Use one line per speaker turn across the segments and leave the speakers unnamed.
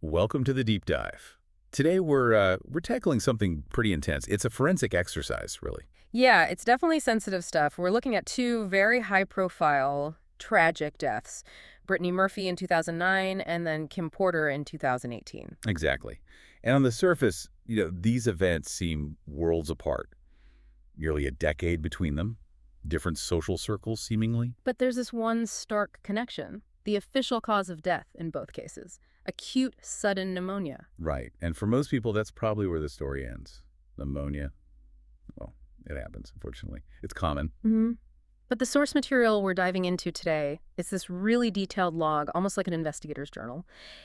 Welcome to the deep dive. Today we're tackling something pretty intense. It's a forensic exercise, really.
Yeah, it's definitely sensitive stuff. We're looking at two very high-profile, tragic deaths. Brittany Murphy in 2009 and then Kim Porter in 2018.
Exactly. And on the surface, these events seem worlds apart. Nearly a decade between them, different social circles seemingly.
But there's this one stark connection. The official cause of death in both cases. Acute, sudden pneumonia.
Right. And for most people, that's probably where the story ends. Pneumonia. Well, it happens, unfortunately. It's common.
But the source material we're diving into today is this really detailed log, almost like an investigator's journal.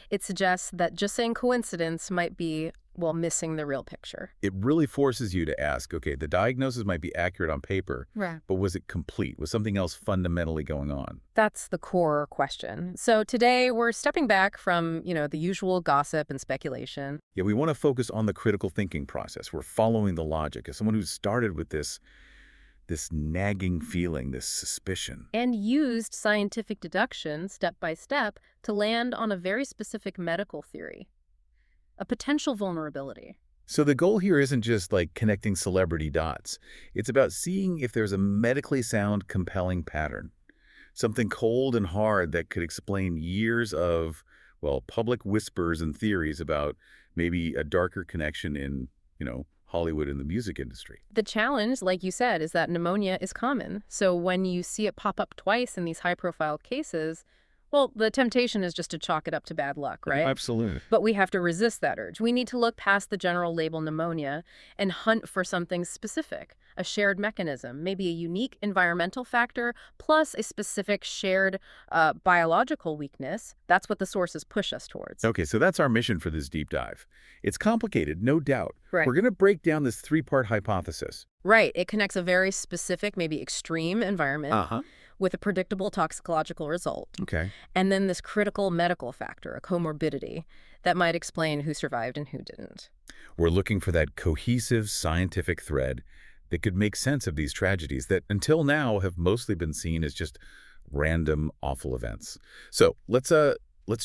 It suggests that just saying coincidence might be, well, missing the real picture.
It really forces you to ask, okay, the diagnosis might be accurate on paper,
Right.
but was it complete? Was something else fundamentally going on?
That's the core question. So today we're stepping back from, the usual gossip and speculation.
Yeah, we want to focus on the critical thinking process. We're following the logic. As someone who started with this nagging feeling, this suspicion.
And used scientific deduction step by step to land on a very specific medical theory. A potential vulnerability.
So the goal here isn't just like connecting celebrity dots. It's about seeing if there's a medically sound, compelling pattern. Something cold and hard that could explain years of, well, public whispers and theories about maybe a darker connection in, Hollywood and the music industry.
The challenge, like you said, is that pneumonia is common. So when you see it pop up twice in these high-profile cases, well, the temptation is just to chalk it up to bad luck, right?
Absolutely.
But we have to resist that urge. We need to look past the general label pneumonia and hunt for something specific, a shared mechanism, maybe a unique environmental factor, plus a specific shared biological weakness. That's what the sources push us towards.
Okay, so that's our mission for this deep dive. It's complicated, no doubt.
Right.
We're going to break down this three-part hypothesis.
Right. It connects a very specific, maybe extreme environment with a predictable toxicological result.
Okay.
And then this critical medical factor, a comorbidity, that might explain who survived and who didn't.
We're looking for that cohesive scientific thread that could make sense of these tragedies that until now have mostly been seen as just random, awful events. So let's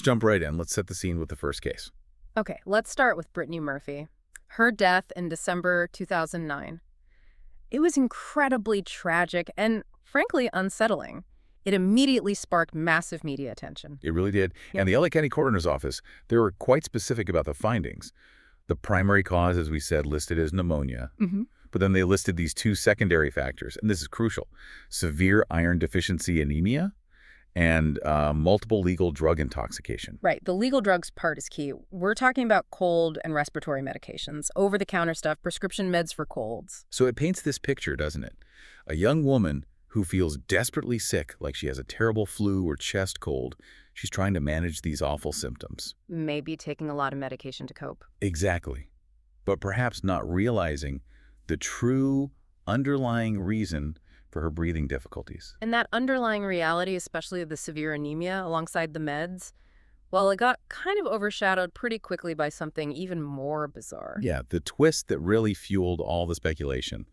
jump right in. Let's set the scene with the first case.
Okay, let's start with Brittany Murphy. Her death in December 2009. It was incredibly tragic and, frankly, unsettling. It immediately sparked massive media attention.
It really did.
Yep.
And the LA County Coroner's Office, they were quite specific about the findings. The primary cause, as we said, listed as pneumonia. But then they listed these two secondary factors, and this is crucial: severe iron deficiency anemia and multiple legal drug intoxication.
Right. The legal drugs part is key. We're talking about cold and respiratory medications, over-the-counter stuff, prescription meds for colds.
So it paints this picture, doesn't it? A young woman who feels desperately sick, like she has a terrible flu or chest cold. She's trying to manage these awful symptoms.
Maybe taking a lot of medication to cope.
Exactly. But perhaps not realizing the true underlying reason for her breathing difficulties.
And that underlying reality, especially the severe anemia alongside the meds, well, it got kind of overshadowed pretty quickly by something even more bizarre.
Yeah, the twist that really fueled all the speculation.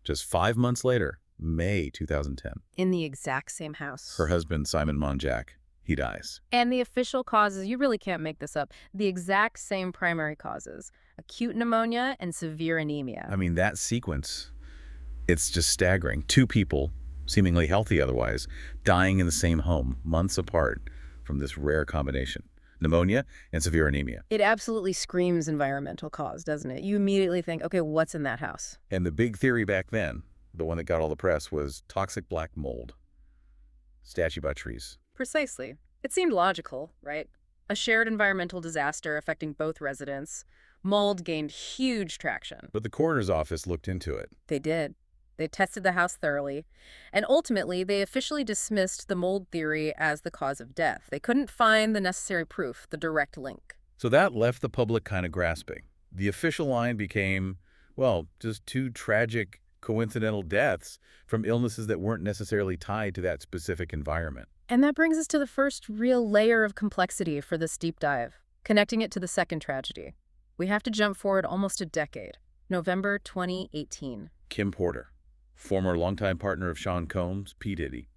Just 5 months later, May 2010.
In the exact same house.
Her husband, Simon Monjack, he dies.
And the official causes, you really can't make this up, the exact same primary causes: acute pneumonia and severe anemia.
I mean, that sequence, it's just staggering. Two people, seemingly healthy otherwise, dying in the same home, months apart from this rare combination: pneumonia and severe anemia.
It absolutely screams environmental cause, doesn't it? You immediately think, okay, what's in that house?
And the big theory back then, the one that got all the press, was toxic black mold. Stachybotrys trees.
Precisely. It seemed logical, right? A shared environmental disaster affecting both residents. Mold gained huge traction.
But the coroner's office looked into it.
They did. They tested the house thoroughly. And ultimately, they officially dismissed the mold theory as the cause of death. They couldn't find the necessary proof, the direct link.
So that left the public kind of grasping. The official line became, well, just two tragic coincidental deaths from illnesses that weren't necessarily tied to that specific environment.
And that brings us to the first real layer of complexity for this deep dive, connecting it to the second tragedy. We have to jump forward almost a decade, November 2018.
Kim Porter, former longtime partner of Sean Combs, P. Diddy,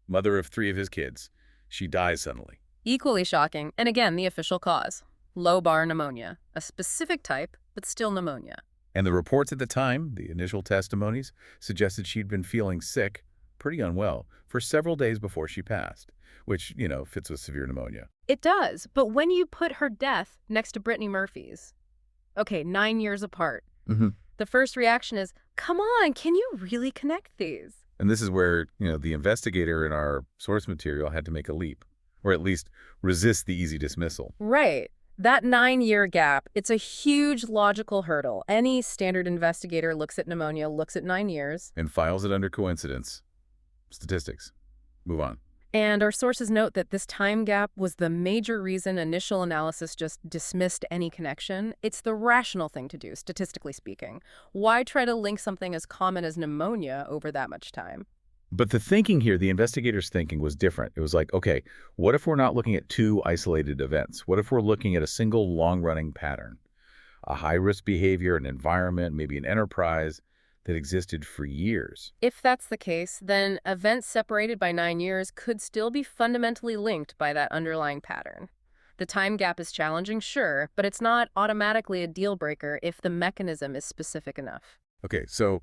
mother of 3 of his kids. She dies suddenly.
Equally shocking, and again, the official cause: Lobar pneumonia, a specific type, but still pneumonia.
And the reports at the time, the initial testimonies, suggested she'd been feeling sick, pretty unwell, for several days before she passed, which, fits with severe pneumonia.
It does, but when you put her death next to Brittany Murphy's, okay, 9 years apart, the first reaction is, come on, can you really connect these?
And this is where, the investigator in our source material had to make a leap, or at least resist the easy dismissal.
Right. That 9-year gap, it's a huge logical hurdle. Any standard investigator looks at pneumonia, looks at 9 years.
And files it under coincidence. Statistics. Move on.
And our sources note that this time gap was the major reason initial analysis just dismissed any connection. It's the rational thing to do, statistically speaking. Why try to link something as common as pneumonia over that much time?
But the thinking here, the investigators' thinking was different. It was like, okay, what if we're not looking at two isolated events? What if we're looking at a single long-running pattern? A high-risk behavior, an environment, maybe an enterprise that existed for years.
If that's the case, then events separated by 9 years could still be fundamentally linked by that underlying pattern. The time gap is challenging, sure, but it's not automatically a deal breaker if the mechanism is specific enough.
Okay, so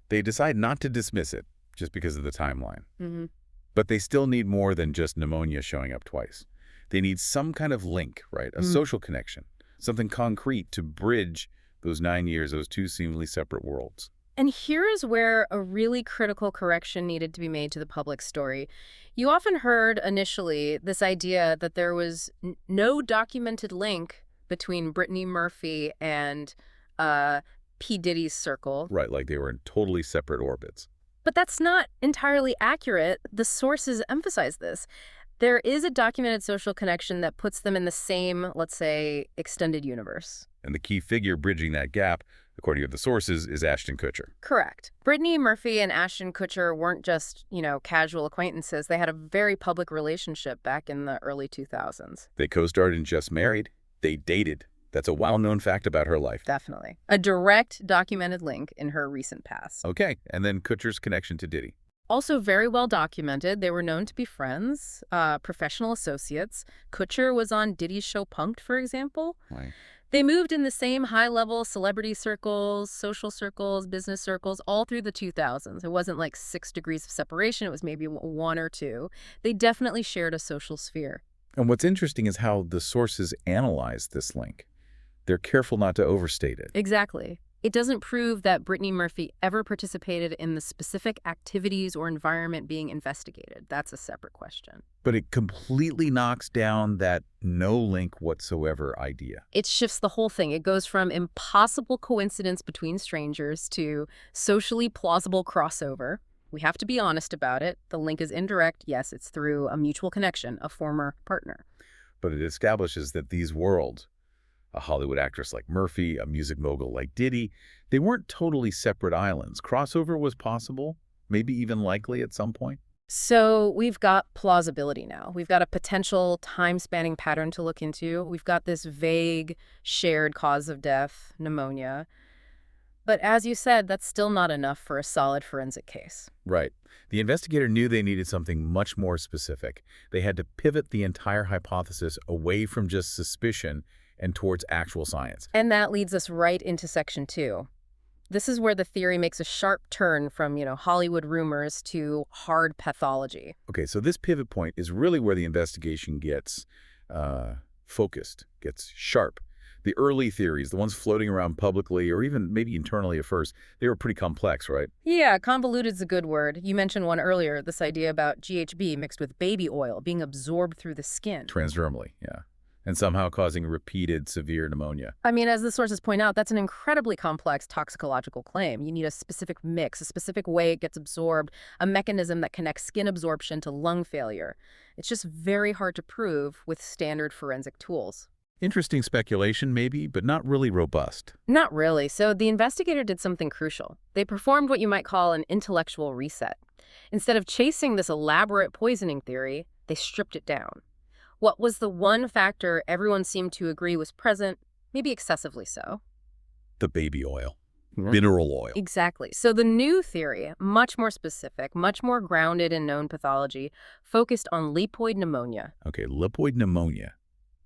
they decide not to dismiss it just because of the timeline.
Mm-hmm.
But they still need more than just pneumonia showing up twice. They need some kind of link, right? A social connection, something concrete to bridge those 9 years, those two seemingly separate worlds.
And here is where a really critical correction needed to be made to the public story. You often heard initially this idea that there was no documented link between Brittany Murphy and P. Diddy's circle.
Right, like they were in totally separate orbits.
But that's not entirely accurate. The sources emphasize this. There is a documented social connection that puts them in the same, let's say, extended universe.
And the key figure bridging that gap, according to the sources, is Ashton Kutcher.
Correct. Brittany Murphy and Ashton Kutcher weren't just, casual acquaintances. They had a very public relationship back in the early 2000s.
They co-starred in Just Married. They dated. That's a well-known fact about her life.
Definitely. A direct documented link in her recent past.
Okay, and then Kutcher's connection to Diddy.
Also very well documented. They were known to be friends, professional associates. Kutcher was on Diddy's show Punk'd, for example.
Right.
They moved in the same high-level celebrity circles, social circles, business circles, all through the 2000s. It wasn't like 6 degrees of separation. It was maybe 1 or 2. They definitely shared a social sphere.
And what's interesting is how the sources analyze this link. They're careful not to overstate it.
Exactly. It doesn't prove that Brittany Murphy ever participated in the specific activities or environment being investigated. That's a separate question.
But it completely knocks down that no link whatsoever idea.
It shifts the whole thing. It goes from impossible coincidence between strangers to socially plausible crossover. We have to be honest about it. The link is indirect. Yes, it's through a mutual connection, a former partner.
But it establishes that these worlds, a Hollywood actress like Murphy, a music mogul like Diddy, they weren't totally separate islands. Crossover was possible, maybe even likely at some point.
So we've got plausibility now. We've got a potential time-spanning pattern to look into. We've got this vague shared cause of death, pneumonia. But as you said, that's still not enough for a solid forensic case.
Right. The investigator knew they needed something much more specific. They had to pivot the entire hypothesis away from just suspicion and towards actual science.
And that leads us right into section 2. This is where the theory makes a sharp turn from, Hollywood rumors to hard pathology.
Okay, so this pivot point is really where the investigation gets focused, gets sharp. The early theories, the ones floating around publicly or even maybe internally at first, they were pretty complex, right?
Yeah, convoluted's a good word. You mentioned one earlier, this idea about GHB mixed with baby oil being absorbed through the skin.
Transdermally, yeah. And somehow causing repeated severe pneumonia.
I mean, as the sources point out, that's an incredibly complex toxicological claim. You need a specific mix, a specific way it gets absorbed, a mechanism that connects skin absorption to lung failure. It's just very hard to prove with standard forensic tools.
Interesting speculation, maybe, but not really robust.
Not really. So the investigator did something crucial. They performed what you might call an intellectual reset. Instead of chasing this elaborate poisoning theory, they stripped it down. What was the one factor everyone seemed to agree was present, maybe excessively so?
The baby oil. Mineral oil.
Exactly. So the new theory, much more specific, much more grounded in known pathology, focused on lipoid pneumonia.
Okay, lipoid pneumonia.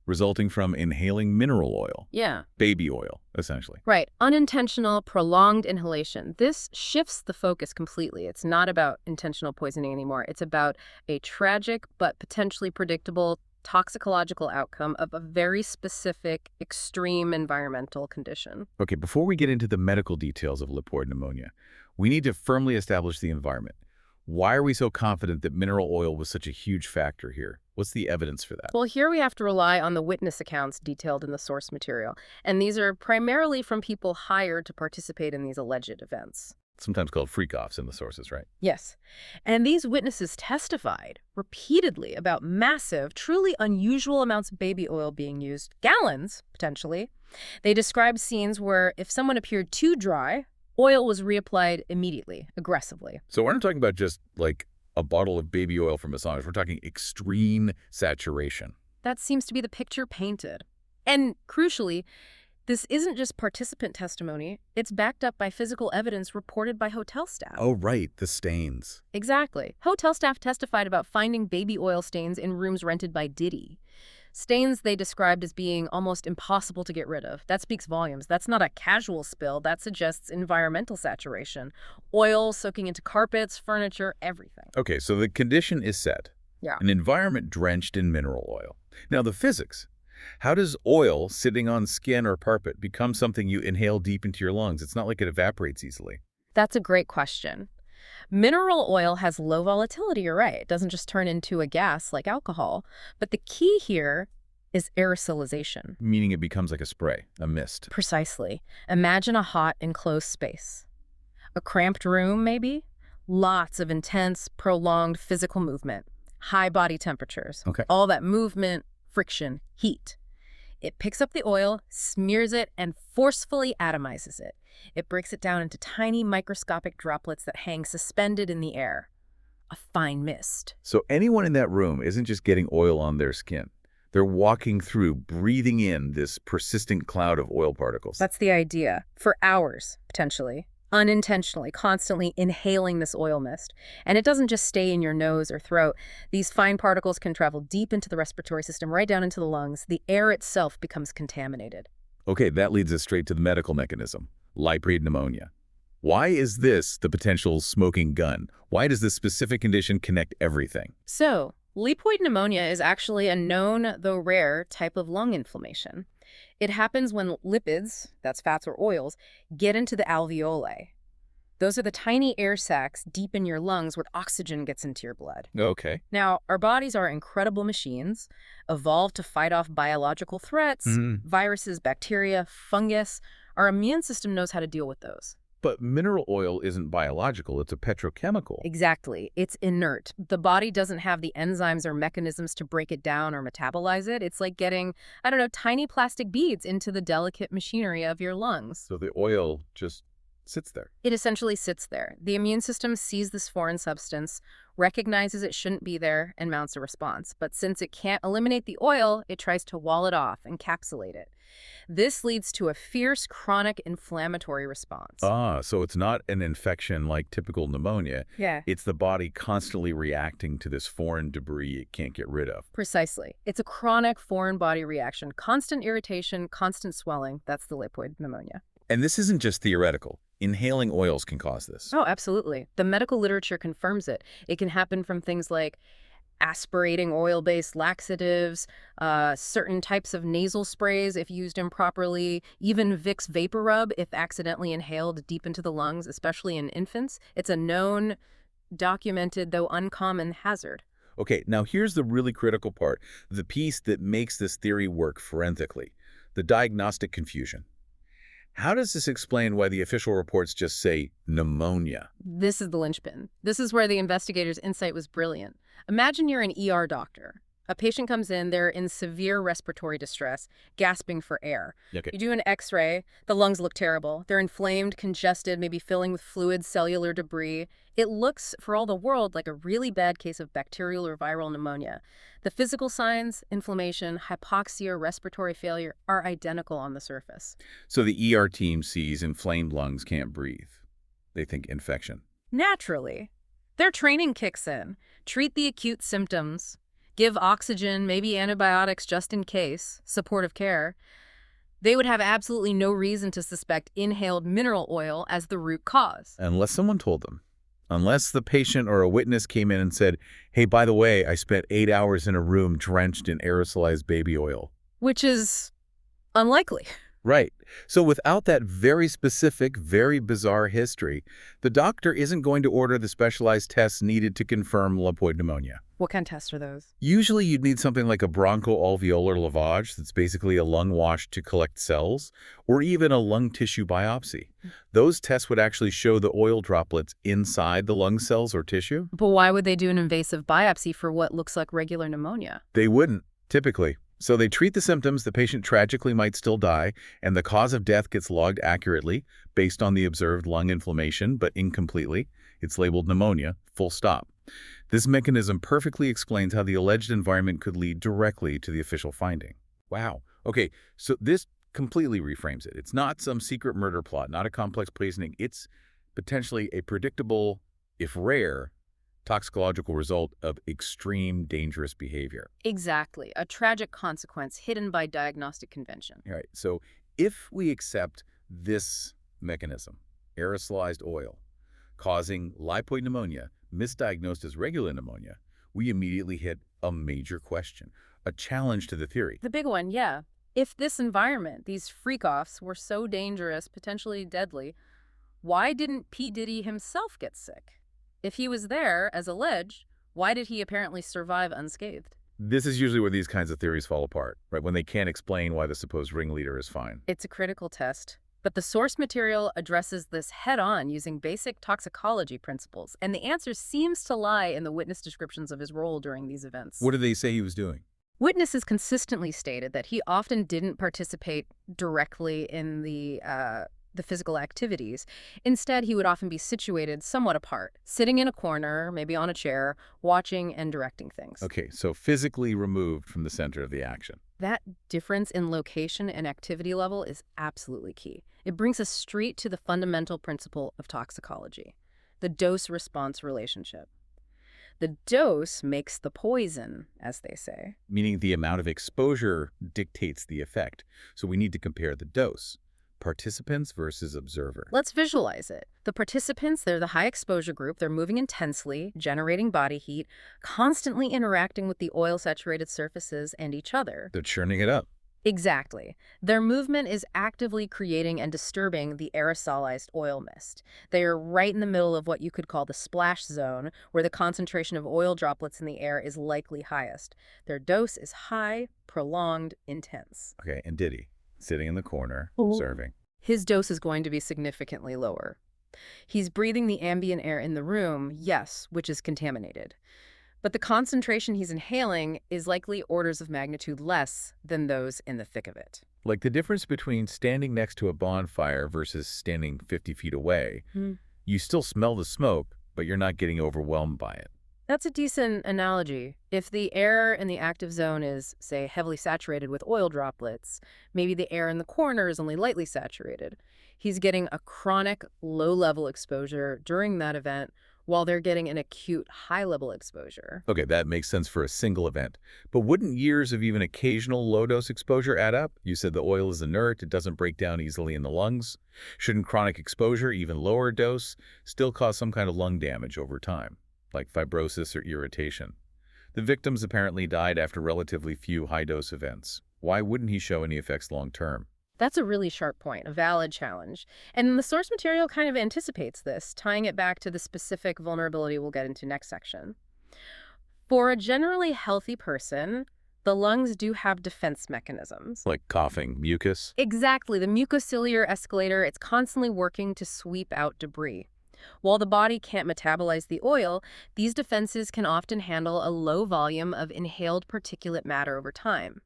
resulting from inhaling mineral oil,
Yeah.
baby oil, essentially.
Right. Unintentional, prolonged inhalation. This shifts the focus completely. It's not about intentional poisoning anymore. It's about a tragic but potentially predictable toxicological outcome of a very specific, extreme environmental condition.
Okay, before we get into the medical details of lipoid pneumonia, we need to firmly establish the environment. Why are we so confident that mineral oil was such a huge factor here? What's the evidence for that?
Well, here we have to rely on the witness accounts detailed in the source material, and these are primarily from people hired to participate in these alleged events.
Sometimes called freak-offs in the sources, right?
Yes. And these witnesses testified repeatedly about massive, truly unusual amounts of baby oil being used, gallons, potentially. They described scenes where if someone appeared too dry, oil was reapplied immediately, aggressively.
So we're not talking about just like a bottle of baby oil for massage. We're talking extreme saturation.
That seems to be the picture painted. And crucially, this isn't just participant testimony. It's backed up by physical evidence reported by hotel staff.
Oh, right, the stains.
Exactly. Hotel staff testified about finding baby oil stains in rooms rented by Diddy. Stains they described as being almost impossible to get rid of. That speaks volumes. That's not a casual spill. That suggests environmental saturation. Oil soaking into carpets, furniture, everything.
Okay, so the condition is set.
Yeah.
An environment drenched in mineral oil. Now, the physics. How does oil sitting on skin or carpet become something you inhale deep into your lungs? It's not like it evaporates easily.
That's a great question. Mineral oil has low volatility, you're right. It doesn't just turn into a gas like alcohol. But the key here is aerosolization.
Meaning it becomes like a spray, a mist.
Precisely. Imagine a hot, enclosed space. A cramped room, maybe? Lots of intense, prolonged physical movement. High body temperatures.
Okay.
All that movement, friction, heat. It picks up the oil, smears it, and forcefully atomizes it. It breaks it down into tiny microscopic droplets that hang suspended in the air. A fine mist.
So anyone in that room isn't just getting oil on their skin. They're walking through, breathing in this persistent cloud of oil particles.
That's the idea. For hours, potentially. Unintentionally, constantly inhaling this oil mist. And it doesn't just stay in your nose or throat. These fine particles can travel deep into the respiratory system, right down into the lungs. The air itself becomes contaminated.
Okay, that leads us straight to the medical mechanism, lipoid pneumonia. Why is this the potential smoking gun? Why does this specific condition connect everything?
So, lipoid pneumonia is actually a known, though rare, type of lung inflammation. It happens when lipids, that's fats or oils, get into the alveoli. Those are the tiny air sacs deep in your lungs where oxygen gets into your blood.
Okay.
Now, our bodies are incredible machines, evolved to fight off biological threats, viruses, bacteria, fungus. Our immune system knows how to deal with those.
But mineral oil isn't biological, it's a petrochemical.
Exactly. It's inert. The body doesn't have the enzymes or mechanisms to break it down or metabolize it. It's like getting, I don't know, tiny plastic beads into the delicate machinery of your lungs.
So the oil just sits there.
It essentially sits there. The immune system sees this foreign substance, recognizes it shouldn't be there, and mounts a response. But since it can't eliminate the oil, it tries to wall it off, encapsulate it. This leads to a fierce chronic inflammatory response.
Ah, so it's not an infection like typical pneumonia.
Yeah.
It's the body constantly reacting to this foreign debris it can't get rid of.
Precisely. It's a chronic foreign body reaction. Constant irritation, constant swelling. That's the lipoid pneumonia.
And this isn't just theoretical. Inhaling oils can cause this.
Oh, absolutely. The medical literature confirms it. It can happen from things like aspirating oil-based laxatives, certain types of nasal sprays if used improperly, even Vicks vapor rub if accidentally inhaled deep into the lungs, especially in infants. It's a known, documented, though uncommon hazard.
Okay, now here's the really critical part, the piece that makes this theory work forensically, the diagnostic confusion. How does this explain why the official reports just say pneumonia?
This is the linchpin. This is where the investigators' insight was brilliant. Imagine you're an ER doctor. A patient comes in, they're in severe respiratory distress, gasping for air.
Okay.
You do an x-ray, the lungs look terrible. They're inflamed, congested, maybe filling with fluid, cellular debris. It looks, for all the world, like a really bad case of bacterial or viral pneumonia. The physical signs, inflammation, hypoxia, respiratory failure, are identical on the surface.
So the ER team sees inflamed lungs, can't breathe. They think infection.
Naturally. Their training kicks in. Treat the acute symptoms. give oxygen, maybe antibiotics just in case, supportive care, they would have absolutely no reason to suspect inhaled mineral oil as the root cause.
Unless someone told them. Unless the patient or a witness came in and said, hey, by the way, I spent 8 hours in a room drenched in aerosolized baby oil.
Which is unlikely.
Right. So without that very specific, very bizarre history, the doctor isn't going to order the specialized tests needed to confirm lipoid pneumonia.
What kind of tests are those?
Usually you'd need something like a bronchoalveolar lavage, that's basically a lung wash to collect cells, or even a lung tissue biopsy. Those tests would actually show the oil droplets inside the lung cells or tissue.
But why would they do an invasive biopsy for what looks like regular pneumonia?
They wouldn't, typically. So they treat the symptoms, the patient tragically might still die, and the cause of death gets logged accurately based on the observed lung inflammation, but incompletely. It's labeled pneumonia, full stop. This mechanism perfectly explains how the alleged environment could lead directly to the official finding. Wow. Okay, so this completely reframes it. It's not some secret murder plot, not a complex poisoning. It's potentially a predictable, if rare, toxicological result of extreme dangerous behavior.
Exactly. A tragic consequence hidden by diagnostic convention.
All right, so if we accept this mechanism, aerosolized oil, causing lipoid pneumonia, misdiagnosed as regular pneumonia, we immediately hit a major question, a challenge to the theory.
The big one, yeah. If this environment, these freak-offs, were so dangerous, potentially deadly, why didn't P. Diddy himself get sick? If he was there, as alleged, why did he apparently survive unscathed?
This is usually where these kinds of theories fall apart, right? When they can't explain why the supposed ringleader is fine.
It's a critical test. But the source material addresses this head-on using basic toxicology principles, and the answer seems to lie in the witness descriptions of his role during these events.
What do they say he was doing?
Witnesses consistently stated that he often didn't participate directly in the physical activities. Instead, he would often be situated somewhat apart, sitting in a corner, maybe on a chair, watching and directing things.
Okay, so physically removed from the center of the action.
That difference in location and activity level is absolutely key. It brings us straight to the fundamental principle of toxicology, the dose-response relationship. The dose makes the poison, as they say.
Meaning the amount of exposure dictates the effect. So we need to compare the dose. Participants versus observer.
Let's visualize it. The participants, they're the high exposure group. They're moving intensely, generating body heat, constantly interacting with the oil-saturated surfaces and each other.
They're churning it up.
Exactly. Their movement is actively creating and disturbing the aerosolized oil mist. They are right in the middle of what you could call the splash zone, where the concentration of oil droplets in the air is likely highest. Their dose is high, prolonged, intense.
Okay, and Diddy, sitting in the corner, observing.
His dose is going to be significantly lower. He's breathing the ambient air in the room, yes, which is contaminated. But the concentration he's inhaling is likely orders of magnitude less than those in the thick of it.
Like the difference between standing next to a bonfire versus standing 50 feet away. You still smell the smoke, but you're not getting overwhelmed by it.
That's a decent analogy. If the air in the active zone is, say, heavily saturated with oil droplets, maybe the air in the corner is only lightly saturated. He's getting a chronic low-level exposure during that event while they're getting an acute high-level exposure.
Okay, that makes sense for a single event. But wouldn't years of even occasional low-dose exposure add up? You said the oil is inert, it doesn't break down easily in the lungs. Shouldn't chronic exposure, even lower dose, still cause some kind of lung damage over time, like fibrosis or irritation? The victims apparently died after relatively few high-dose events. Why wouldn't he show any effects long-term?
That's a really sharp point, a valid challenge. And the source material kind of anticipates this, tying it back to the specific vulnerability we'll get into next section. For a generally healthy person, the lungs do have defense mechanisms.
Like coughing, mucus?
Exactly. The mucociliary escalator, it's constantly working to sweep out debris. While the body can't metabolize the oil, these defenses can often handle a low volume of inhaled particulate matter over time.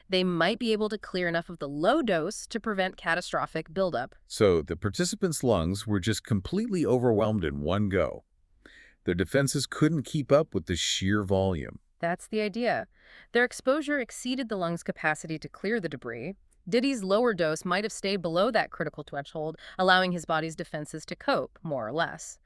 They might be able to clear enough of the low dose to prevent catastrophic buildup.
So the participants' lungs were just completely overwhelmed in one go. Their defenses couldn't keep up with the sheer volume.
That's the idea. Their exposure exceeded the lungs' capacity to clear the debris. Diddy's lower dose might have stayed below that critical threshold, allowing his body's defenses to cope, more or less.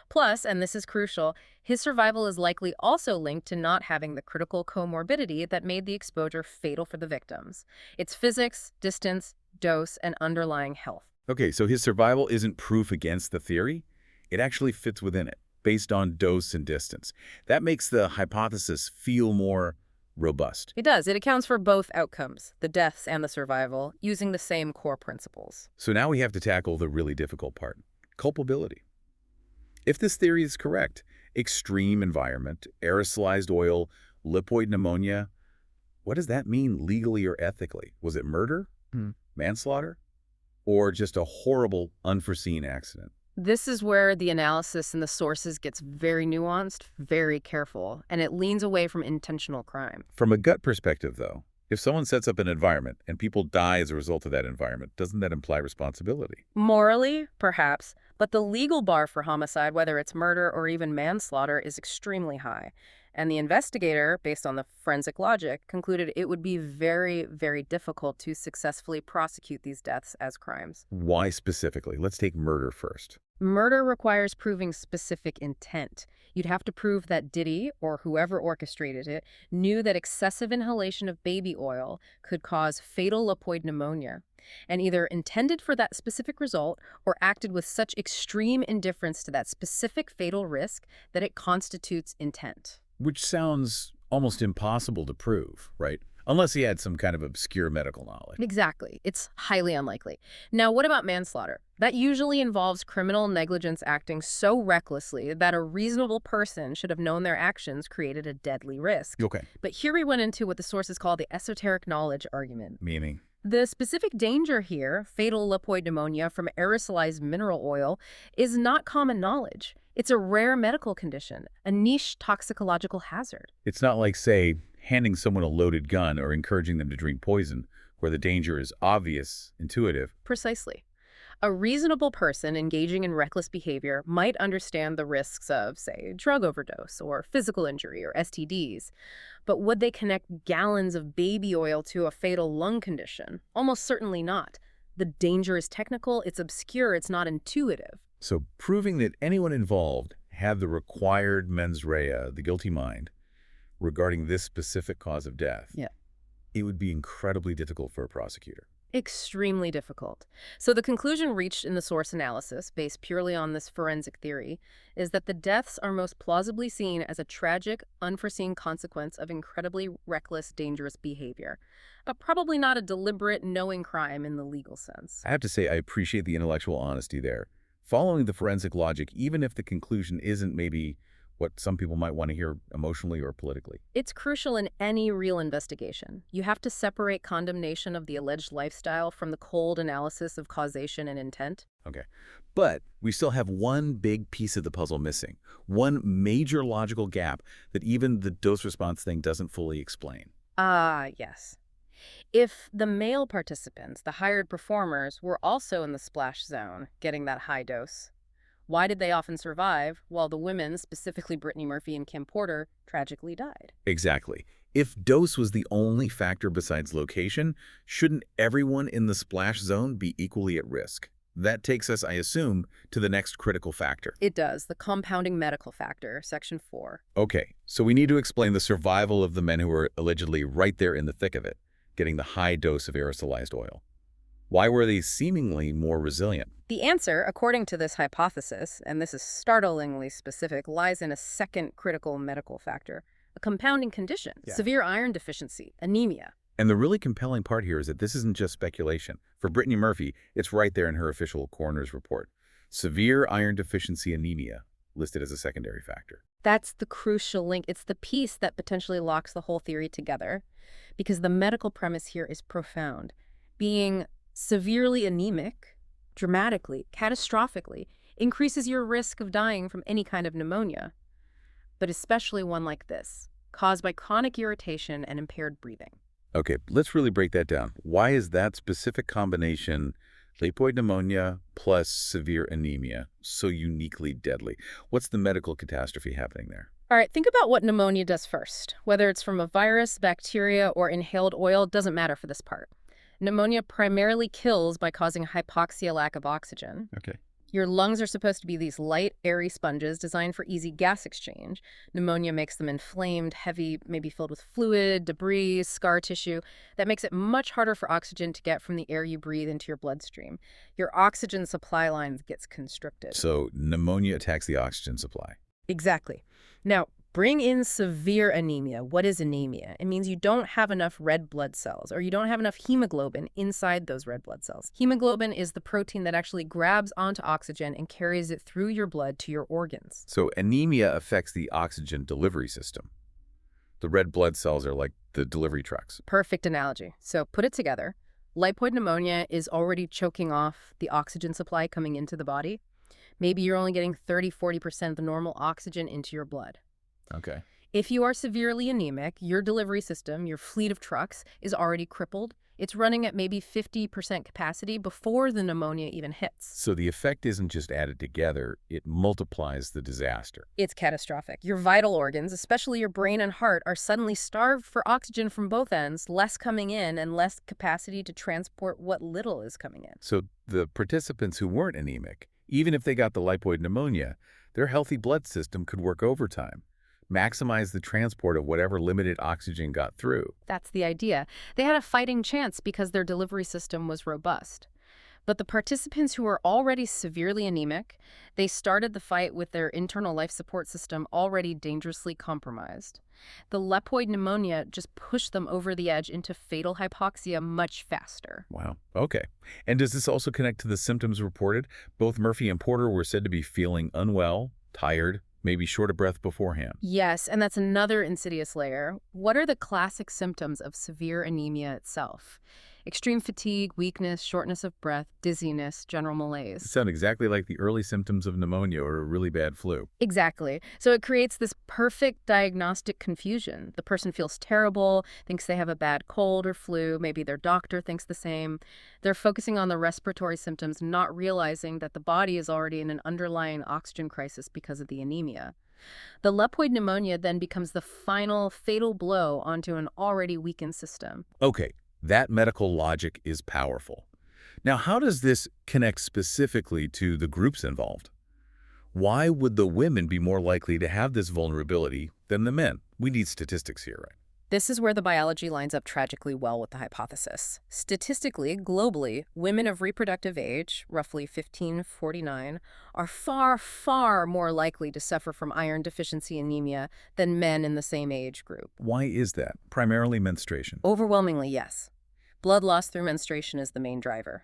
Plus, and this is crucial, his survival is likely also linked to not having the critical comorbidity that made the exposure fatal for the victims. It's physics, distance, dose, and underlying health.
Okay, so his survival isn't proof against the theory. It actually fits within it, based on dose and distance. That makes the hypothesis feel more robust.
It does. It accounts for both outcomes, the deaths and the survival, using the same core principles.
So now we have to tackle the really difficult part, culpability. If this theory is correct, extreme environment, aerosolized oil, lipoid pneumonia, what does that mean legally or ethically? Was it murder, manslaughter, or just a horrible, unforeseen accident?
This is where the analysis and the sources gets very nuanced, very careful, and it leans away from intentional crime.
From a gut perspective, though, if someone sets up an environment and people die as a result of that environment, doesn't that imply responsibility?
Morally, perhaps, but the legal bar for homicide, whether it's murder or even manslaughter, is extremely high. And the investigator, based on the forensic logic, concluded it would be very, very difficult to successfully prosecute these deaths as crimes.
Why specifically? Let's take murder first.
Murder requires proving specific intent. You'd have to prove that Diddy, or whoever orchestrated it, knew that excessive inhalation of baby oil could cause fatal lipoid pneumonia, and either intended for that specific result or acted with such extreme indifference to that specific fatal risk that it constitutes intent.
Which sounds almost impossible to prove, right? Unless he had some kind of obscure medical knowledge.
Exactly. It's highly unlikely. Now, what about manslaughter? That usually involves criminal negligence acting so recklessly that a reasonable person should have known their actions created a deadly risk.
Okay.
But here we went into what the sources call the esoteric knowledge argument.
Meaning?
The specific danger here, fatal lipoid pneumonia from aerosolized mineral oil, is not common knowledge. It's a rare medical condition, a niche toxicological hazard.
It's not like, say, handing someone a loaded gun or encouraging them to drink poison, where the danger is obvious, intuitive.
Precisely. A reasonable person engaging in reckless behavior might understand the risks of, say, drug overdose or physical injury or STDs. But would they connect gallons of baby oil to a fatal lung condition? Almost certainly not. The danger is technical, it's obscure, it's not intuitive.
So proving that anyone involved had the required mens rea, the guilty mind, regarding this specific cause of death, it would be incredibly difficult for a prosecutor.
Extremely difficult. So the conclusion reached in the source analysis, based purely on this forensic theory, is that the deaths are most plausibly seen as a tragic, unforeseen consequence of incredibly reckless, dangerous behavior, but probably not a deliberate, knowing crime in the legal sense.
I have to say I appreciate the intellectual honesty there. Following the forensic logic, even if the conclusion isn't maybe what some people might want to hear emotionally or politically.
It's crucial in any real investigation. You have to separate condemnation of the alleged lifestyle from the cold analysis of causation and intent.
Okay. But we still have one big piece of the puzzle missing, one major logical gap that even the dose-response thing doesn't fully explain.
Yes. If the male participants, the hired performers, were also in the splash zone, getting that high dose, why did they often survive, while the women, specifically Brittany Murphy and Kim Porter, tragically died?
Exactly. If dose was the only factor besides location, shouldn't everyone in the splash zone be equally at risk? That takes us, I assume, to the next critical factor.
It does, the compounding medical factor, Section 4.
Okay, so we need to explain the survival of the men who were allegedly right there in the thick of it, getting the high dose of aerosolized oil. Why were they seemingly more resilient?
The answer, according to this hypothesis, and this is startlingly specific, lies in a second critical medical factor, a compounding condition, severe iron deficiency, anemia.
And the really compelling part here is that this isn't just speculation. For Brittany Murphy, it's right there in her official coroner's report. Severe iron deficiency anemia, listed as a secondary factor.
That's the crucial link. It's the piece that potentially locks the whole theory together, because the medical premise here is profound. Being severely anemic, dramatically, catastrophically, increases your risk of dying from any kind of pneumonia, but especially one like this, caused by chronic irritation and impaired breathing.
Okay, let's really break that down. Why is that specific combination, lipoid pneumonia plus severe anemia, so uniquely deadly? What's the medical catastrophe happening there?
All right, think about what pneumonia does first. Whether it's from a virus, bacteria, or inhaled oil, doesn't matter for this part. Pneumonia primarily kills by causing hypoxia, lack of oxygen.
Okay.
Your lungs are supposed to be these light, airy sponges designed for easy gas exchange. Pneumonia makes them inflamed, heavy, maybe filled with fluid, debris, scar tissue. That makes it much harder for oxygen to get from the air you breathe into your bloodstream. Your oxygen supply line gets constricted.
So pneumonia attacks the oxygen supply.
Exactly. Now, bring in severe anemia. What is anemia? It means you don't have enough red blood cells, or you don't have enough hemoglobin inside those red blood cells. Hemoglobin is the protein that actually grabs onto oxygen and carries it through your blood to your organs.
So anemia affects the oxygen delivery system. The red blood cells are like the delivery trucks.
Perfect analogy. So put it together. Lipoid pneumonia is already choking off the oxygen supply coming into the body. Maybe you're only getting 30–40% of the normal oxygen into your blood.
Okay.
If you are severely anemic, your delivery system, your fleet of trucks, is already crippled. It's running at maybe 50% capacity before the pneumonia even hits.
So the effect isn't just added together, it multiplies the disaster.
It's catastrophic. Your vital organs, especially your brain and heart, are suddenly starved for oxygen from both ends, less coming in and less capacity to transport what little is coming in.
So the participants who weren't anemic, even if they got the lipoid pneumonia, their healthy blood system could work overtime, maximize the transport of whatever limited oxygen got through.
That's the idea. They had a fighting chance because their delivery system was robust. But the participants who were already severely anemic, they started the fight with their internal life support system already dangerously compromised. The lipoid pneumonia just pushed them over the edge into fatal hypoxia much faster.
Wow. Okay. And does this also connect to the symptoms reported? Both Murphy and Porter were said to be feeling unwell, tired, maybe short of breath beforehand.
Yes, and that's another insidious layer. What are the classic symptoms of severe anemia itself? Extreme fatigue, weakness, shortness of breath, dizziness, general malaise.
Sound exactly like the early symptoms of pneumonia or a really bad flu.
Exactly. So it creates this perfect diagnostic confusion. The person feels terrible, thinks they have a bad cold or flu, maybe their doctor thinks the same. They're focusing on the respiratory symptoms, not realizing that the body is already in an underlying oxygen crisis because of the anemia. The lipoid pneumonia then becomes the final fatal blow onto an already weakened system.
Okay. That medical logic is powerful. Now, how does this connect specifically to the groups involved? Why would the women be more likely to have this vulnerability than the men? We need statistics here, right?
This is where the biology lines up tragically well with the hypothesis. Statistically, globally, women of reproductive age, roughly 15–49, are far, far more likely to suffer from iron deficiency anemia than men in the same age group.
Why is that? Primarily menstruation.
Overwhelmingly, yes. Blood loss through menstruation is the main driver.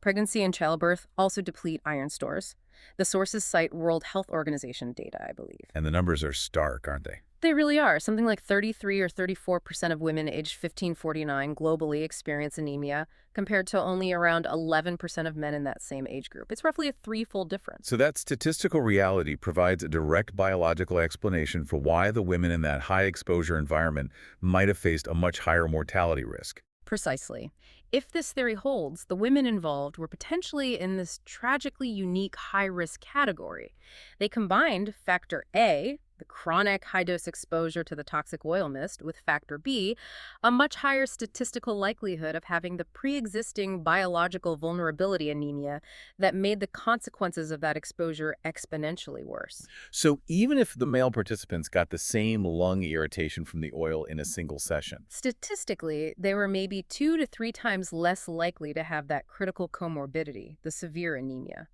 Pregnancy and childbirth also deplete iron stores. The sources cite World Health Organization data, I believe.
And the numbers are stark, aren't they?
They really are. Something like 33 or 34% of women aged 15–49 globally experience anemia, compared to only around 11% of men in that same age group. It's roughly a threefold difference.
So that statistical reality provides a direct biological explanation for why the women in that high-exposure environment might have faced a much higher mortality risk.
Precisely. If this theory holds, the women involved were potentially in this tragically unique high-risk category. They combined factor A, the chronic high-dose exposure to the toxic oil mist, with factor B, a much higher statistical likelihood of having the pre-existing biological vulnerability anemia that made the consequences of that exposure exponentially worse.
So even if the male participants got the same lung irritation from the oil in a single session,
Statistically, they were maybe 2 to 3 times less likely to have that critical comorbidity, the severe anemia.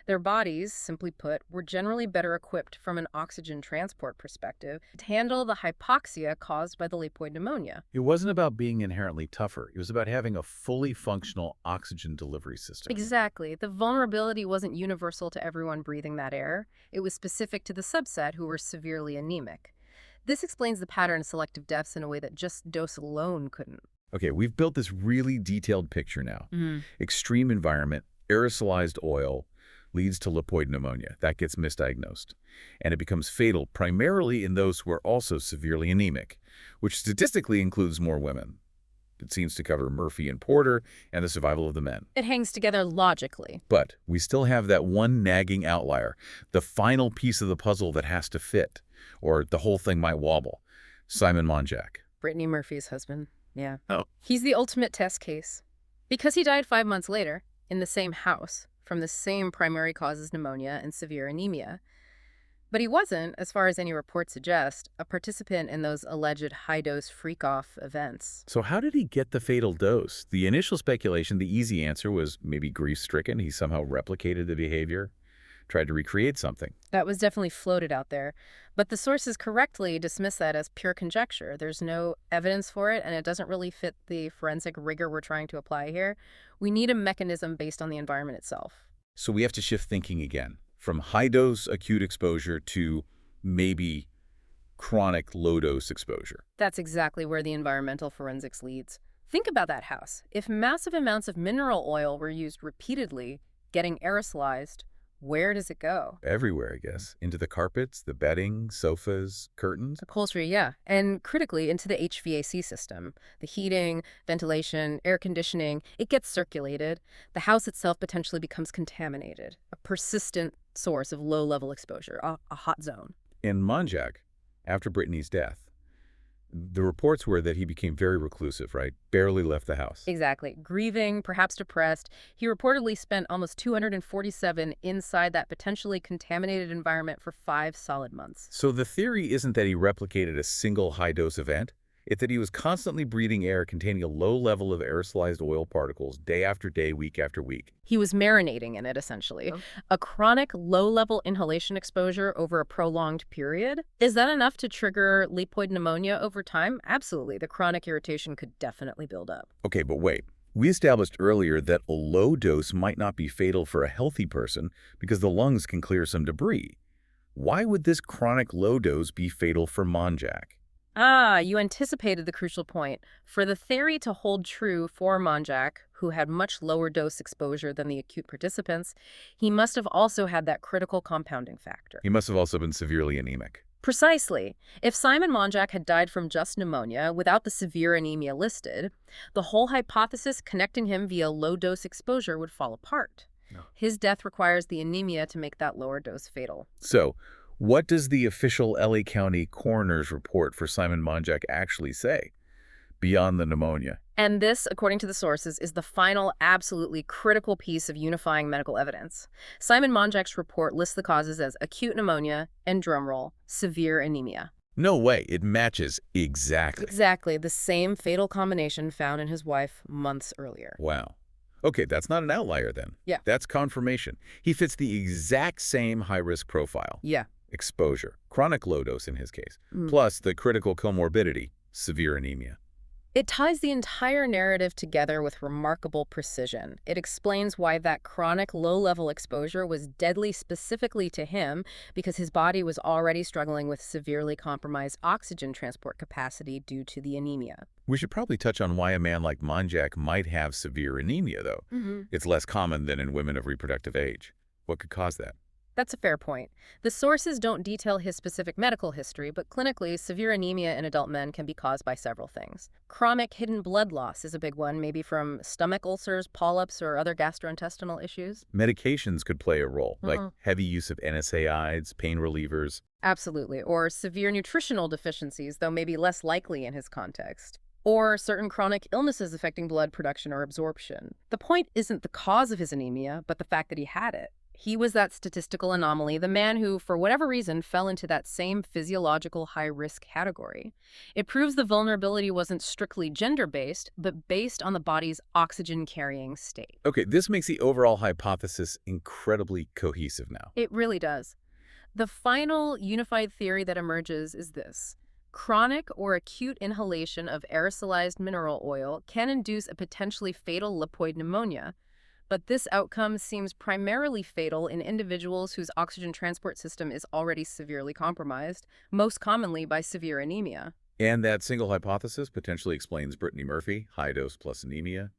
Their bodies, simply put, were generally better equipped from an oxygen transport perspective to handle the hypoxia caused by the lipoid pneumonia.
it wasn't about being inherently tougher. It was about having a fully functional oxygen delivery system.
Exactly. The vulnerability wasn't universal to everyone breathing that air. It was specific to the subset who were severely anemic. This explains the pattern of selective deaths in a way that just dose alone couldn't.
Okay, we've built this really detailed picture now.
Mhm.
Extreme environment, aerosolized oil, leads to lipoid pneumonia. That gets misdiagnosed. And it becomes fatal primarily in those who are also severely anemic, which statistically includes more women. It seems to cover Murphy and Porter and the survival of the men.
It hangs together logically.
But we still have that one nagging outlier, the final piece of the puzzle that has to fit, or the whole thing might wobble. Simon Monjack.
Brittany Murphy's husband. Yeah.
Oh.
He's the ultimate test case. Because he died 5 months later, in the same house, from the same primary causes pneumonia and severe anemia. But he wasn't, as far as any reports suggest, a participant in those alleged high-dose freak-off events.
So how did he get the fatal dose? The initial speculation, the easy answer was maybe grief-stricken. He somehow replicated the behavior, tried to recreate something.
That was definitely floated out there. But the sources correctly dismiss that as pure conjecture. There's no evidence for it, and it doesn't really fit the forensic rigor we're trying to apply here. We need a mechanism based on the environment itself.
So we have to shift thinking again, from high-dose acute exposure to maybe chronic low-dose exposure.
That's exactly where the environmental forensics leads. Think about that house. If massive amounts of mineral oil were used repeatedly, getting aerosolized, where does it go?
Everywhere, I guess. Into the carpets, the bedding, sofas, curtains.
Upholstery, yeah. And critically, into the HVAC system. The heating, ventilation, air conditioning, it gets circulated. The house itself potentially becomes contaminated, a persistent source of low-level exposure, a hot zone.
In Monjack, after Brittany's death, the reports were that he became very reclusive, right? Barely left the house.
Exactly. Grieving, perhaps depressed. He reportedly spent almost 247 inside that potentially contaminated environment for 5 solid months.
So the theory isn't that he replicated a single high-dose event. It's that he was constantly breathing air containing a low level of aerosolized oil particles day after day, week after week.
He was marinating in it, essentially.
Oh.
A chronic low-level inhalation exposure over a prolonged period. Is that enough to trigger lipoid pneumonia over time? Absolutely. The chronic irritation could definitely build up.
Okay, but wait. We established earlier that a low dose might not be fatal for a healthy person because the lungs can clear some debris. Why would this chronic low dose be fatal for Monjack?
Ah, you anticipated the crucial point. For the theory to hold true for Monjack, who had much lower dose exposure than the acute participants, he must have also had that critical compounding factor.
He must have also been severely anemic.
Precisely. If Simon Monjack had died from just pneumonia without the severe anemia listed, the whole hypothesis connecting him via low-dose exposure would fall apart.
No.
His death requires the anemia to make that lower dose fatal.
So, what does the official LA County coroner's report for Simon Monjack actually say, beyond the pneumonia?
And this, according to the sources, is the final, absolutely critical piece of unifying medical evidence. Simon Monjack's report lists the causes as acute pneumonia and, drumroll, severe anemia.
No way. It matches exactly.
Exactly, the same fatal combination found in his wife months earlier.
Wow. Okay, that's not an outlier then.
Yeah.
That's confirmation. He fits the exact same high-risk profile.
Yeah.
Exposure, chronic low dose in his case, plus the critical comorbidity, severe anemia.
It ties the entire narrative together with remarkable precision. It explains why that chronic low-level exposure was deadly specifically to him because his body was already struggling with severely compromised oxygen transport capacity due to the anemia.
We should probably touch on why a man like Monjack might have severe anemia, though. It's less common than in women of reproductive age. What could cause that?
That's a fair point. The sources don't detail his specific medical history, but clinically, severe anemia in adult men can be caused by several things. Chronic hidden blood loss is a big one, maybe from stomach ulcers, polyps, or other gastrointestinal issues.
Medications could play a role, like heavy use of NSAIDs, pain relievers.
Absolutely. Or severe nutritional deficiencies, though maybe less likely in his context. Or certain chronic illnesses affecting blood production or absorption. The point isn't the cause of his anemia, but the fact that he had it. He was that statistical anomaly, the man who, for whatever reason, fell into that same physiological high-risk category. It proves the vulnerability wasn't strictly gender-based, but based on the body's oxygen-carrying state.
Okay, this makes the overall hypothesis incredibly cohesive now.
It really does. The final unified theory that emerges is this. Chronic or acute inhalation of aerosolized mineral oil can induce a potentially fatal lipoid pneumonia, but this outcome seems primarily fatal in individuals whose oxygen transport system is already severely compromised, most commonly by severe anemia.
And that single hypothesis potentially explains Brittany Murphy, high dose plus anemia,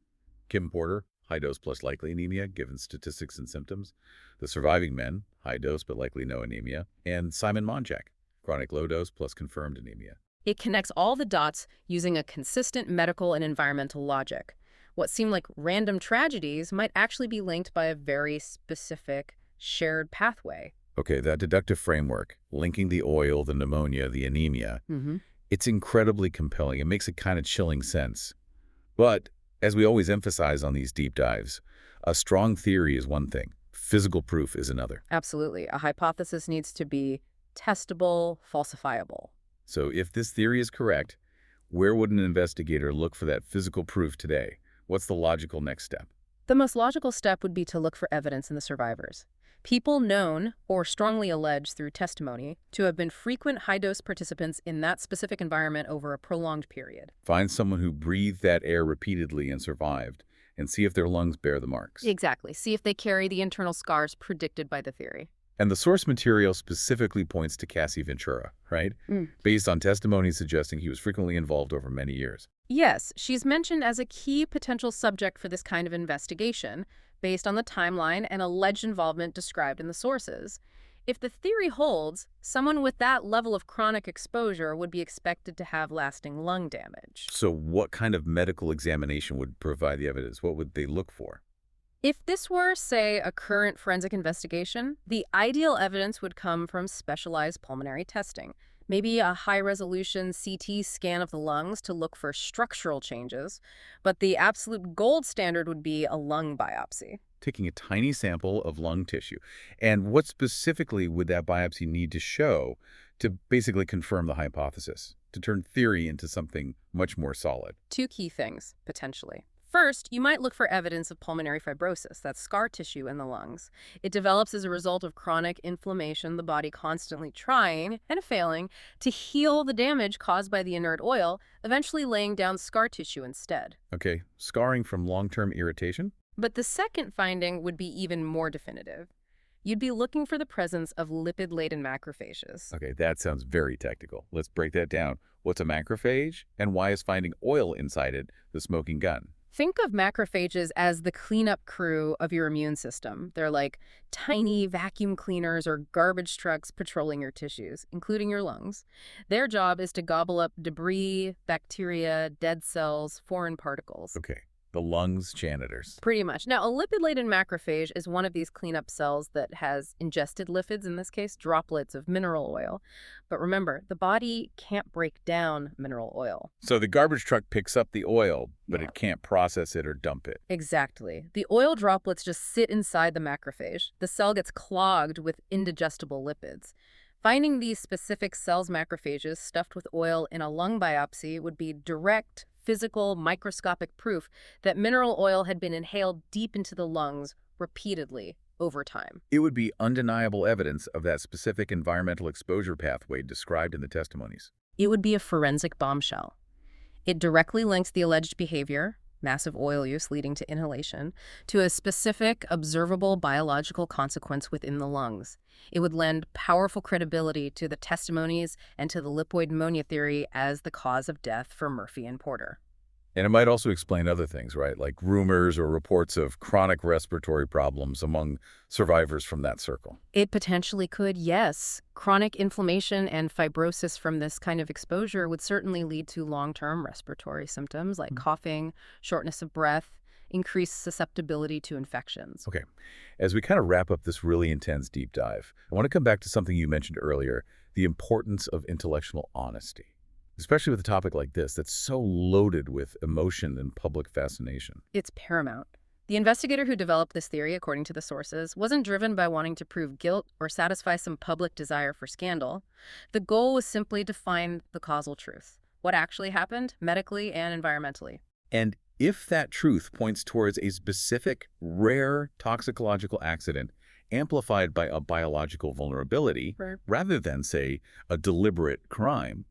Kim Porter, high dose plus likely anemia, given statistics and symptoms, the surviving men, high dose but likely no anemia, and Simon Monjack, chronic low dose plus confirmed anemia.
It connects all the dots using a consistent medical and environmental logic. What seem like random tragedies might actually be linked by a very specific shared pathway.
Okay, that deductive framework, linking the oil, the pneumonia, the anemia, it's incredibly compelling. It makes a kind of chilling sense. But As we always emphasize on these deep dives, a strong theory is one thing, physical proof is another.
Absolutely. A hypothesis needs to be testable, falsifiable.
So if this theory is correct, where would an investigator look for that physical proof today? What's the logical next step?
The most logical step would be to look for evidence in the survivors. People known or strongly alleged through testimony to have been frequent high-dose participants in that specific environment over a prolonged period.
Find someone who breathed that air repeatedly and survived, and see if their lungs bear the marks.
Exactly. See if they carry the internal scars predicted by the theory.
And the source material specifically points to Cassie Ventura, right?
Mm.
Based on testimony suggesting he was frequently involved over many years.
Yes, she's mentioned as a key potential subject for this kind of investigation, based on the timeline and alleged involvement described in the sources. If the theory holds, someone with that level of chronic exposure would be expected to have lasting lung damage.
So what kind of medical examination would provide the evidence? What would they look for?
If this were, say, a current forensic investigation, the ideal evidence would come from specialized pulmonary testing. Maybe a high-resolution CT scan of the lungs to look for structural changes, but the absolute gold standard would be a lung biopsy.
Taking a tiny sample of lung tissue. And what specifically would that biopsy need to show to basically confirm the hypothesis, to turn theory into something much more solid?
Two key things, potentially. First, you might look for evidence of pulmonary fibrosis, that's scar tissue in the lungs. It develops as a result of chronic inflammation, the body constantly trying and failing to heal the damage caused by the inert oil, eventually laying down scar tissue instead.
Okay, scarring from long-term irritation?
But the second finding would be even more definitive. You'd be looking for the presence of lipid-laden macrophages.
Okay, that sounds very technical. Let's break that down. What's a macrophage, and why is finding oil inside it the smoking gun?
Think of macrophages as the cleanup crew of your immune system. They're like tiny vacuum cleaners or garbage trucks patrolling your tissues, including your lungs. Their job is to gobble up debris, bacteria, dead cells, foreign particles.
Okay, the lungs janitors.
Pretty much. Now, a lipid-laden macrophage is one of these cleanup cells that has ingested lipids, in this case, droplets of mineral oil. But remember, the body can't break down mineral oil.
So the garbage truck picks up the oil, but
Yeah.
it can't process it or dump it.
Exactly. The oil droplets just sit inside the macrophage. The cell gets clogged with indigestible lipids. Finding these specific cells macrophages stuffed with oil in a lung biopsy would be direct, physical, microscopic proof that mineral oil had been inhaled deep into the lungs repeatedly over time.
It would be undeniable evidence of that specific environmental exposure pathway described in the testimonies.
It would be a forensic bombshell. It directly links the alleged behavior, massive oil use leading to inhalation, to a specific, observable biological consequence within the lungs. It would lend powerful credibility to the testimonies and to the lipoid pneumonia theory as the cause of death for Murphy and Porter.
And it might also explain other things, right? Like rumors or reports of chronic respiratory problems among survivors from that circle.
It potentially could, yes. Chronic inflammation and fibrosis from this kind of exposure would certainly lead to long-term respiratory symptoms like coughing, shortness of breath, increased susceptibility to infections.
Okay, as we kind of wrap up this really intense deep dive, I want to come back to something you mentioned earlier, the importance of intellectual honesty. Especially with a topic like this that's so loaded with emotion and public fascination.
It's paramount. The investigator who developed this theory, according to the sources, wasn't driven by wanting to prove guilt or satisfy some public desire for scandal. The goal was simply to find the causal truth, what actually happened medically and environmentally.
And if that truth points towards a specific, rare toxicological accident amplified by a biological vulnerability,
Right.
rather than, say, a deliberate crime,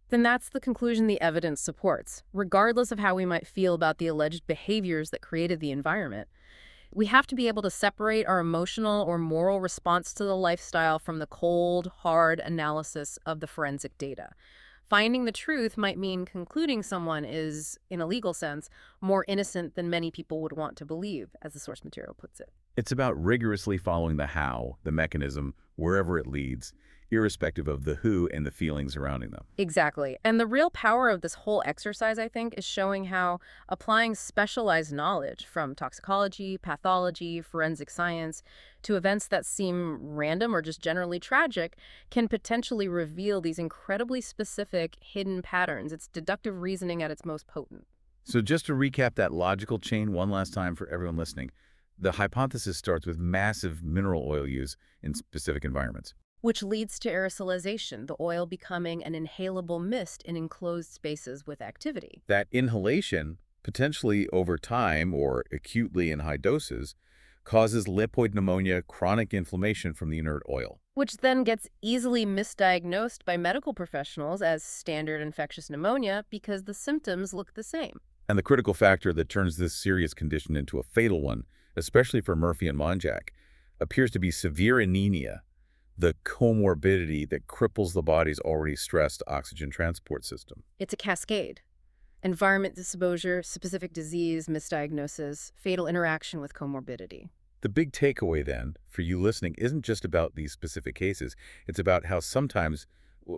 Then that's the conclusion the evidence supports, regardless of how we might feel about the alleged behaviors that created the environment. We have to be able to separate our emotional or moral response to the lifestyle from the cold, hard analysis of the forensic data. Finding the truth might mean concluding someone is, in a legal sense, more innocent than many people would want to believe, as the source material puts it.
it's about rigorously following the how, the mechanism, wherever it leads, irrespective of the who and the feelings surrounding them.
Exactly. And the real power of this whole exercise, I think, is showing how applying specialized knowledge from toxicology, pathology, forensic science to events that seem random or just generally tragic can potentially reveal these incredibly specific hidden patterns. It's deductive reasoning at its most potent.
So just to recap that logical chain one last time for everyone listening, the hypothesis starts with massive mineral oil use in specific environments.
Which leads to aerosolization, the oil becoming an inhalable mist in enclosed spaces with activity.
That inhalation, potentially over time or acutely in high doses, causes lipoid pneumonia, chronic inflammation from the inert oil.
Which then gets easily misdiagnosed by medical professionals as standard infectious pneumonia because the symptoms look the same.
And the critical factor that turns this serious condition into a fatal one, especially for Murphy and Monjack, appears to be severe anemia, the comorbidity that cripples the body's already stressed oxygen transport system.
It's a cascade. Environment exposure, specific disease, misdiagnosis, fatal interaction with comorbidity.
The big takeaway then, for you listening, isn't just about these specific cases. It's about how sometimes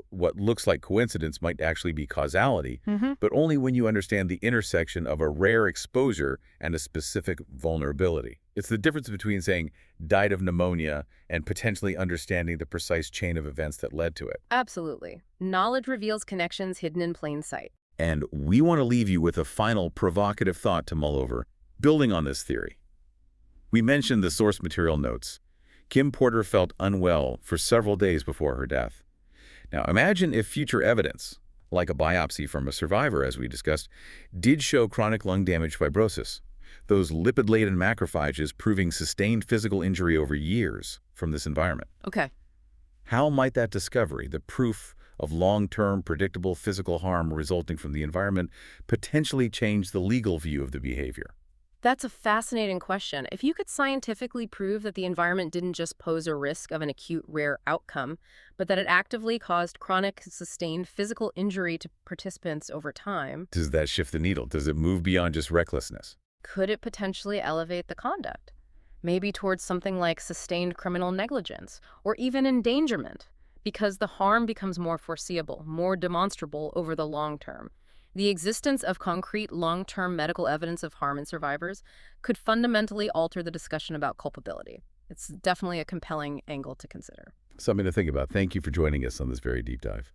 what looks like coincidence might actually be causality, but only when you understand the intersection of a rare exposure and a specific vulnerability. It's the difference between saying died of pneumonia and potentially understanding the precise chain of events that led to it.
Absolutely. Knowledge reveals connections hidden in plain sight.
And we want to leave you with a final provocative thought to mull over, building on this theory. We mentioned the source material notes. Kim Porter felt unwell for several days before her death. Now imagine if future evidence, like a biopsy from a survivor as we discussed, did show chronic lung damage fibrosis, those lipid-laden macrophages proving sustained physical injury over years from this environment.
Okay.
How might that discovery, the proof of long-term predictable physical harm resulting from the environment, potentially change the legal view of the behavior?
That's a fascinating question. If you could scientifically prove that the environment didn't just pose a risk of an acute rare outcome, but that it actively caused chronic, sustained physical injury to participants over time,
Does that shift the needle? Does it move beyond just recklessness?
could it potentially elevate the conduct? Maybe towards something like sustained criminal negligence or even endangerment, because the harm becomes more foreseeable, more demonstrable over the long term. The existence of concrete long-term medical evidence of harm in survivors could fundamentally alter the discussion about culpability. It's definitely a compelling angle to consider.
Something to think about. Thank you for joining us on this very deep dive.